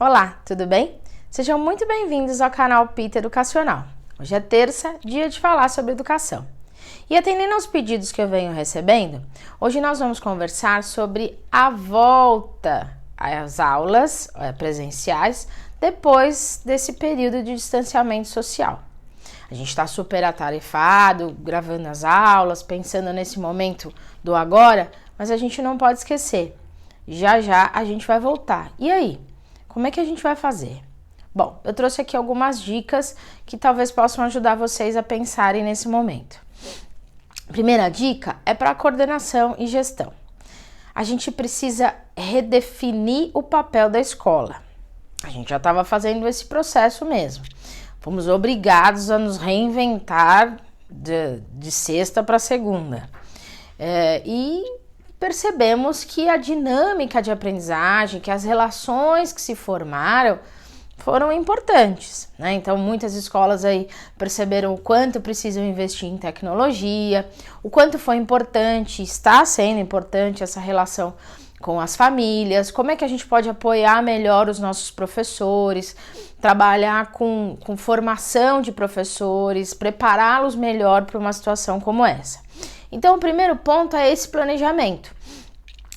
Olá, tudo bem? Sejam muito bem-vindos ao canal Pita Educacional. Hoje é terça, dia de falar sobre educação. E atendendo aos pedidos que eu venho recebendo, hoje nós vamos conversar sobre a volta às aulas presenciais depois desse período de distanciamento social. A gente está super atarefado, gravando as aulas, pensando nesse momento do agora, mas a gente não pode esquecer. Já já a gente vai voltar. E aí? Como é que a gente vai fazer? Bom, eu trouxe aqui algumas dicas que talvez possam ajudar vocês a pensarem nesse momento. Primeira dica é para coordenação e gestão. A gente precisa redefinir o papel da escola. A gente já estava fazendo esse processo mesmo. Fomos obrigados a nos reinventar de sexta para segunda. E percebemos que a dinâmica de aprendizagem, que as relações que se formaram foram importantes, né? Então muitas escolas aí perceberam o quanto precisam investir em tecnologia, o quanto foi importante, está sendo importante essa relação com as famílias, como é que a gente pode apoiar melhor os nossos professores, trabalhar com formação de professores, prepará-los melhor para uma situação como essa. Então, o primeiro ponto é esse planejamento.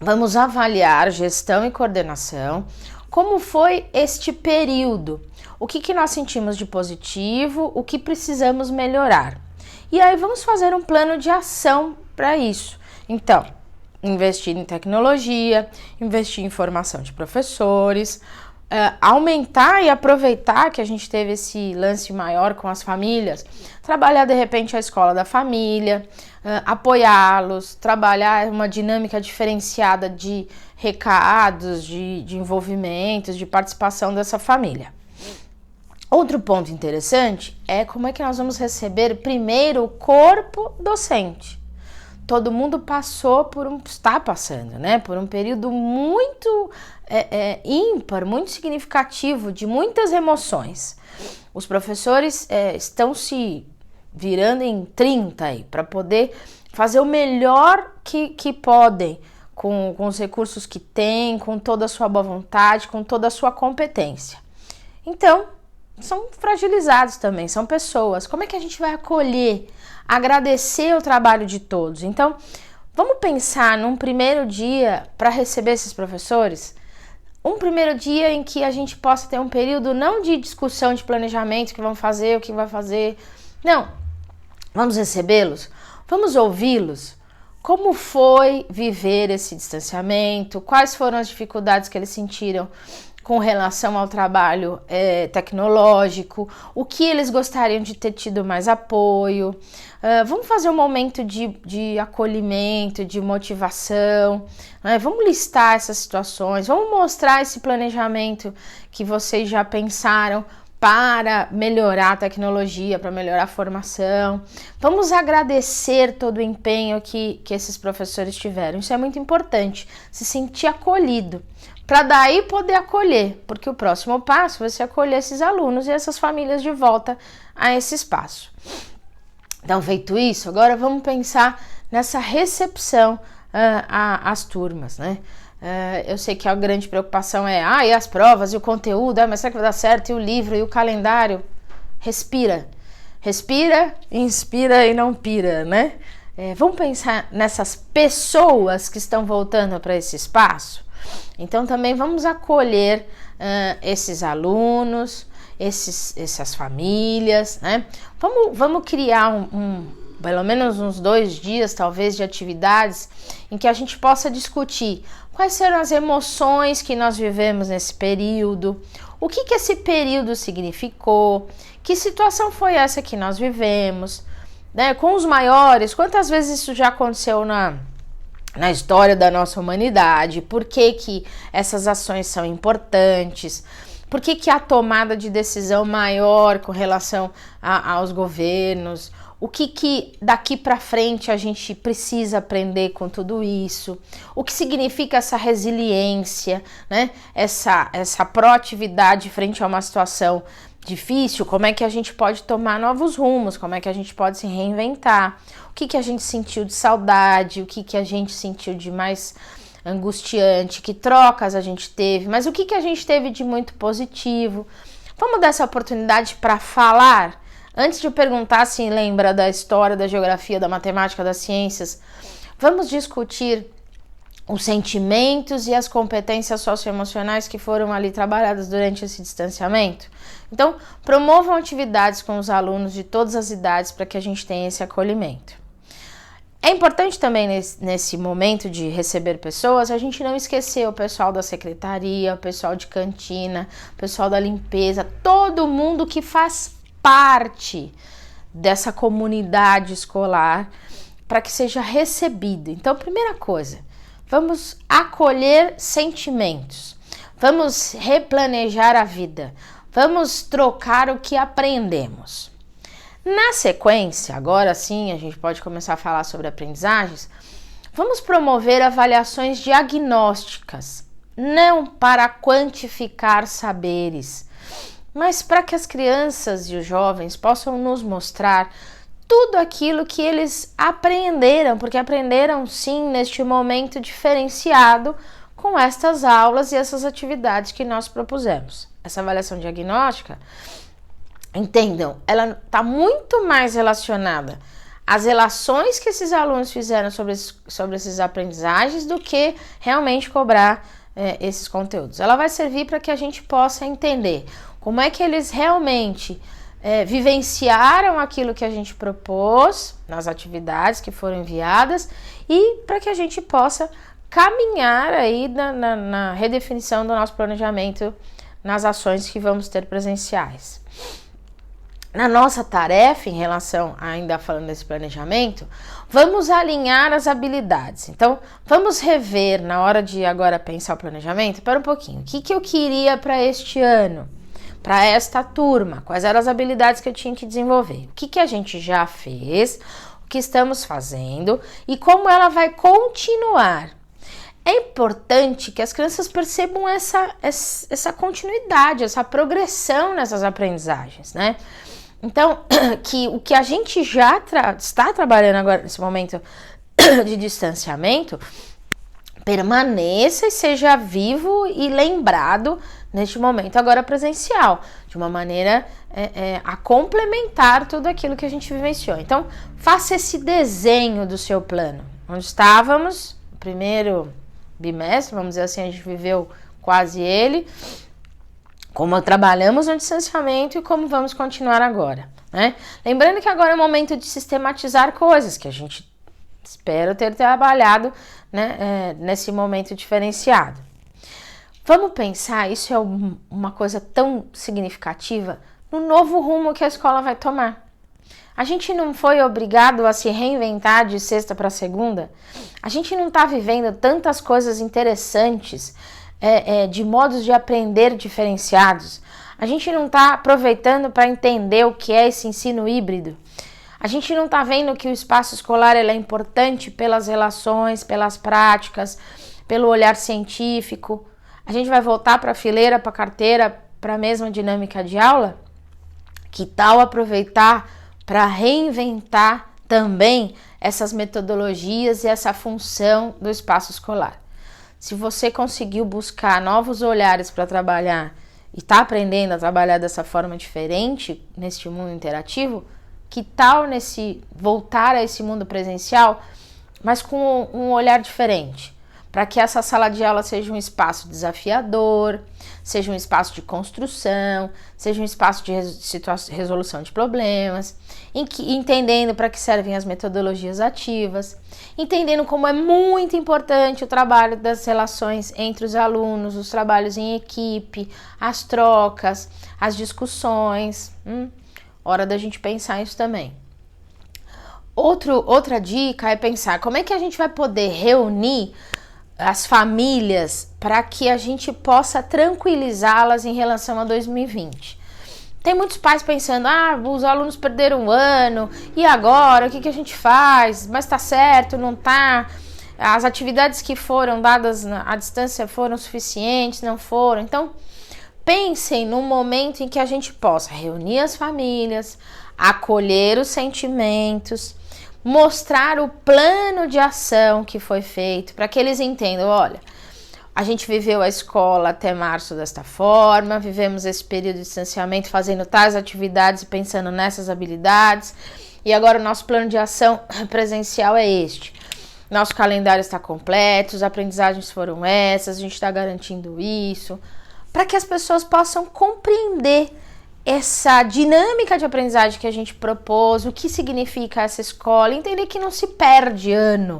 Vamos avaliar gestão e coordenação. Como foi este período? O que nós sentimos de positivo? O que precisamos melhorar? E aí, vamos fazer um plano de ação para isso. Então, investir em tecnologia, investir em formação de professores, aumentar e aproveitar que a gente teve esse lance maior com as famílias, trabalhar de repente a escola da família, apoiá-los, trabalhar uma dinâmica diferenciada de recados, de envolvimentos, de participação dessa família. Outro ponto interessante é como é que nós vamos receber primeiro o corpo docente. Todo mundo está passando, né, por um período muito ímpar, muito significativo, de muitas emoções. Os professores estão se virando em 30 aí, para poder fazer o melhor que podem com os recursos que têm, com toda a sua boa vontade, com toda a sua competência. Então, são fragilizados também, são pessoas. Como é que a gente vai acolher, agradecer o trabalho de todos? Então, vamos pensar num primeiro dia para receber esses professores? Um primeiro dia em que a gente possa ter um período não de discussão de planejamento, o que vão fazer, o que vai fazer. Não, vamos recebê-los, vamos ouvi-los. Como foi viver esse distanciamento? Quais foram as dificuldades que eles sentiram com relação ao trabalho tecnológico, o que eles gostariam de ter tido mais apoio. Vamos fazer um momento de acolhimento, de motivação, né? Vamos listar essas situações, vamos mostrar esse planejamento que vocês já pensaram para melhorar a tecnologia, para melhorar a formação. Vamos agradecer todo o empenho que esses professores tiveram. Isso é muito importante, se sentir acolhido, para daí poder acolher, porque o próximo passo vai ser acolher esses alunos e essas famílias de volta a esse espaço. Então, feito isso, agora vamos pensar nessa recepção às turmas, né? Eu sei que a grande preocupação e as provas, e o conteúdo, mas será que vai dar certo? E o livro, e o calendário? Respira, inspira e não pira, né? Vamos pensar nessas pessoas que estão voltando para esse espaço? Então também vamos acolher esses alunos, essas famílias, né? Vamos criar pelo menos uns 2 dias, talvez, de atividades em que a gente possa discutir quais foram as emoções que nós vivemos nesse período, o que esse período significou, que situação foi essa que nós vivemos, né? Com os maiores, quantas vezes isso já aconteceu na história da nossa humanidade, por que essas ações são importantes, por que a tomada de decisão maior com relação aos governos, o que daqui para frente a gente precisa aprender com tudo isso, o que significa essa resiliência, né? Essa proatividade frente a uma situação difícil, como é que a gente pode tomar novos rumos, como é que a gente pode se reinventar, o que a gente sentiu de saudade, o que a gente sentiu de mais angustiante, que trocas a gente teve, mas o que a gente teve de muito positivo. Vamos dar essa oportunidade para falar? Antes de eu perguntar se lembra da história, da geografia, da matemática, das ciências, vamos discutir os sentimentos e as competências socioemocionais que foram ali trabalhadas durante esse distanciamento? Então, promovam atividades com os alunos de todas as idades para que a gente tenha esse acolhimento. É importante também nesse momento de receber pessoas, a gente não esquecer o pessoal da secretaria, o pessoal de cantina, o pessoal da limpeza, todo mundo que faz parte dessa comunidade escolar para que seja recebido. Então, primeira coisa, vamos acolher sentimentos, vamos replanejar a vida, vamos trocar o que aprendemos. Na sequência, agora sim, a gente pode começar a falar sobre aprendizagens. Vamos promover avaliações diagnósticas, não para quantificar saberes, mas para que as crianças e os jovens possam nos mostrar tudo aquilo que eles aprenderam, porque aprenderam sim neste momento diferenciado com estas aulas e essas atividades que nós propusemos. Essa avaliação diagnóstica, entendam, ela está muito mais relacionada às relações que esses alunos fizeram sobre esses aprendizagens do que realmente cobrar esses conteúdos. Ela vai servir para que a gente possa entender como é que eles realmente vivenciaram aquilo que a gente propôs nas atividades que foram enviadas e para que a gente possa caminhar aí na redefinição do nosso planejamento nas ações que vamos ter presenciais. Na nossa tarefa, em relação, ainda falando desse planejamento, vamos alinhar as habilidades. Então, vamos rever, na hora de agora pensar o planejamento, para um pouquinho. O que eu queria para este ano? Para esta turma? Quais eram as habilidades que eu tinha que desenvolver? O que a gente já fez? O que estamos fazendo? E como ela vai continuar? É importante que as crianças percebam essa continuidade, essa progressão nessas aprendizagens, né? Então, que o que a gente já está trabalhando agora nesse momento de distanciamento permaneça e seja vivo e lembrado neste momento agora presencial, de uma maneira a complementar tudo aquilo que a gente vivenciou. Então, faça esse desenho do seu plano. Onde estávamos, no primeiro bimestre, vamos dizer assim, a gente viveu quase ele, como trabalhamos no distanciamento e como vamos continuar agora, né? Lembrando que agora é o momento de sistematizar coisas que a gente espera ter trabalhado, né, nesse momento diferenciado. Vamos pensar, isso é uma coisa tão significativa, no novo rumo que a escola vai tomar. A gente não foi obrigado a se reinventar de sexta para segunda. A gente não está vivendo tantas coisas interessantes, de modos de aprender diferenciados. A gente não está aproveitando para entender o que é esse ensino híbrido. A gente não está vendo que o espaço escolar é importante pelas relações, pelas práticas, pelo olhar científico. A gente vai voltar para a fileira, para a carteira, para a mesma dinâmica de aula? Que tal aproveitar para reinventar também essas metodologias e essa função do espaço escolar? Se você conseguiu buscar novos olhares para trabalhar e está aprendendo a trabalhar dessa forma diferente neste mundo interativo, que tal voltar a esse mundo presencial, mas com um olhar diferente? Para que essa sala de aula seja um espaço desafiador, seja um espaço de construção, seja um espaço de resolução de problemas, entendendo para que servem as metodologias ativas, entendendo como é muito importante o trabalho das relações entre os alunos, os trabalhos em equipe, as trocas, as discussões. Hora da gente pensar isso também. Outra dica é pensar como é que a gente vai poder reunir as famílias para que a gente possa tranquilizá-las em relação a 2020. Tem muitos pais pensando, os alunos perderam um ano, e agora, o que a gente faz? Mas tá certo, não tá? As atividades que foram dadas à distância foram suficientes, não foram? Então, pensem num momento em que a gente possa reunir as famílias, acolher os sentimentos, mostrar o plano de ação que foi feito, para que eles entendam, olha, a gente viveu a escola até março desta forma, vivemos esse período de distanciamento fazendo tais atividades e pensando nessas habilidades, e agora o nosso plano de ação presencial é este. Nosso calendário está completo, as aprendizagens foram essas, a gente está garantindo isso, para que as pessoas possam compreender essa dinâmica de aprendizagem que a gente propôs, o que significa essa escola, entender que não se perde ano,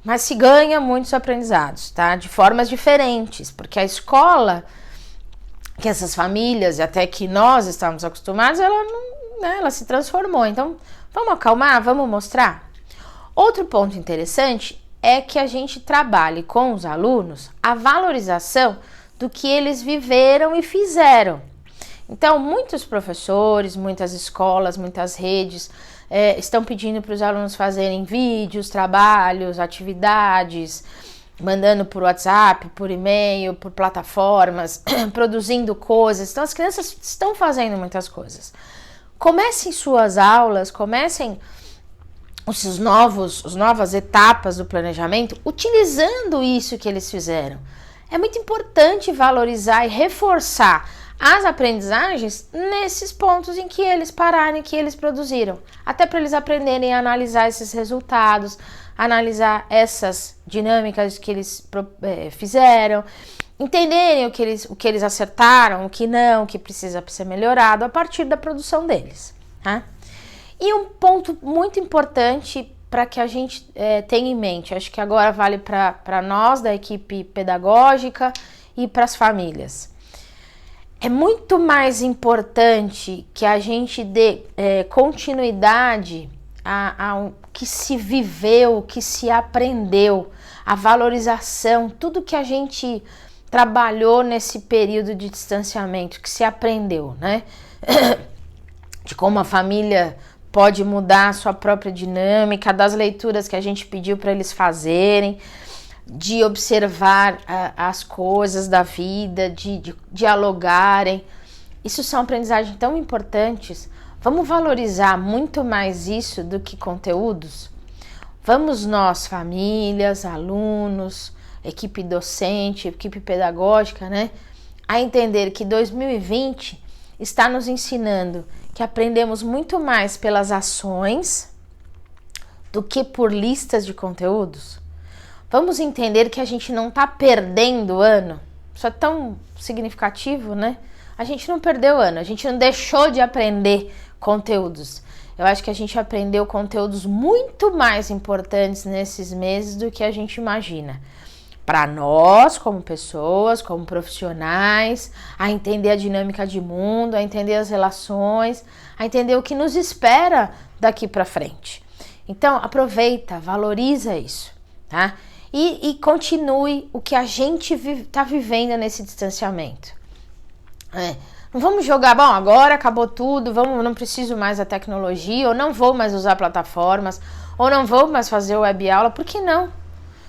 mas se ganha muitos aprendizados, tá? De formas diferentes, porque a escola, que essas famílias e até que nós estamos acostumados, ela não, né, ela se transformou. Então, vamos acalmar, vamos mostrar. Outro ponto interessante é que a gente trabalhe com os alunos a valorização do que eles viveram e fizeram. Então, muitos professores, muitas escolas, muitas redes estão pedindo para os alunos fazerem vídeos, trabalhos, atividades, mandando por WhatsApp, por e-mail, por plataformas, produzindo coisas. Então, as crianças estão fazendo muitas coisas. Comecem suas aulas, comecem as novas etapas do planejamento utilizando isso que eles fizeram. É muito importante valorizar e reforçar as aprendizagens nesses pontos em que eles pararam, que eles produziram, até para eles aprenderem a analisar esses resultados, analisar essas dinâmicas que eles fizeram, entenderem o que eles acertaram, o que não, o que precisa ser melhorado a partir da produção deles, tá? E um ponto muito importante para que a gente tenha em mente, acho que agora vale para nós da equipe pedagógica e para as famílias. É muito mais importante que a gente dê continuidade ao que se viveu, o que se aprendeu, a valorização, tudo que a gente trabalhou nesse período de distanciamento, que se aprendeu, né? De como a família pode mudar a sua própria dinâmica, das leituras que a gente pediu para eles fazerem, de observar as coisas da vida, de dialogarem. Isso são aprendizagens tão importantes. Vamos valorizar muito mais isso do que conteúdos? Vamos nós, famílias, alunos, equipe docente, equipe pedagógica, né, a entender que 2020 está nos ensinando que aprendemos muito mais pelas ações do que por listas de conteúdos. Vamos entender que a gente não está perdendo o ano. Isso é tão significativo, né? A gente não perdeu o ano, a gente não deixou de aprender conteúdos. Eu acho que a gente aprendeu conteúdos muito mais importantes nesses meses do que a gente imagina. Para nós, como pessoas, como profissionais, a entender a dinâmica de mundo, a entender as relações, a entender o que nos espera daqui para frente. Então, aproveita, valoriza isso, tá? E continue o que a gente está vivendo nesse distanciamento. Não vamos jogar, bom, agora acabou tudo, não preciso mais da tecnologia, ou não vou mais usar plataformas, ou não vou mais fazer web aula. Por que não?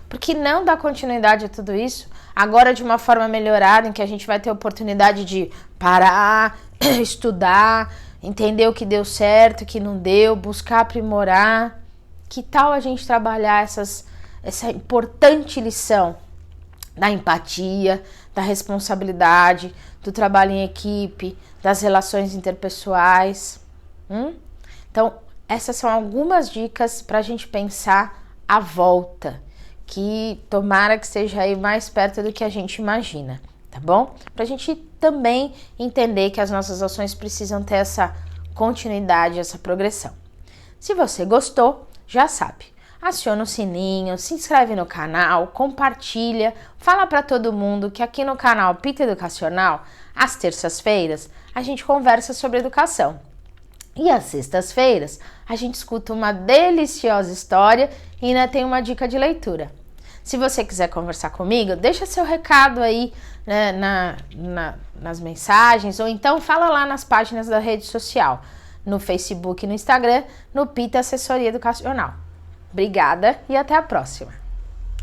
Por que não dar continuidade a tudo isso? Agora de uma forma melhorada, em que a gente vai ter oportunidade de parar, estudar, entender o que deu certo, o que não deu, buscar aprimorar. Que tal a gente trabalhar essa importante lição da empatia, da responsabilidade, do trabalho em equipe, das relações interpessoais? Então, essas são algumas dicas para a gente pensar a volta, que tomara que seja aí mais perto do que a gente imagina, tá bom? Para a gente também entender que as nossas ações precisam ter essa continuidade, essa progressão. Se você gostou, já sabe, aciona o sininho, se inscreve no canal, compartilha, fala para todo mundo que aqui no canal Pita Educacional, às terças-feiras, a gente conversa sobre educação. E às sextas-feiras, a gente escuta uma deliciosa história e ainda tem uma dica de leitura. Se você quiser conversar comigo, deixa seu recado aí, né, nas mensagens, ou então fala lá nas páginas da rede social, no Facebook e no Instagram, no Pita Assessoria Educacional. Obrigada e até a próxima!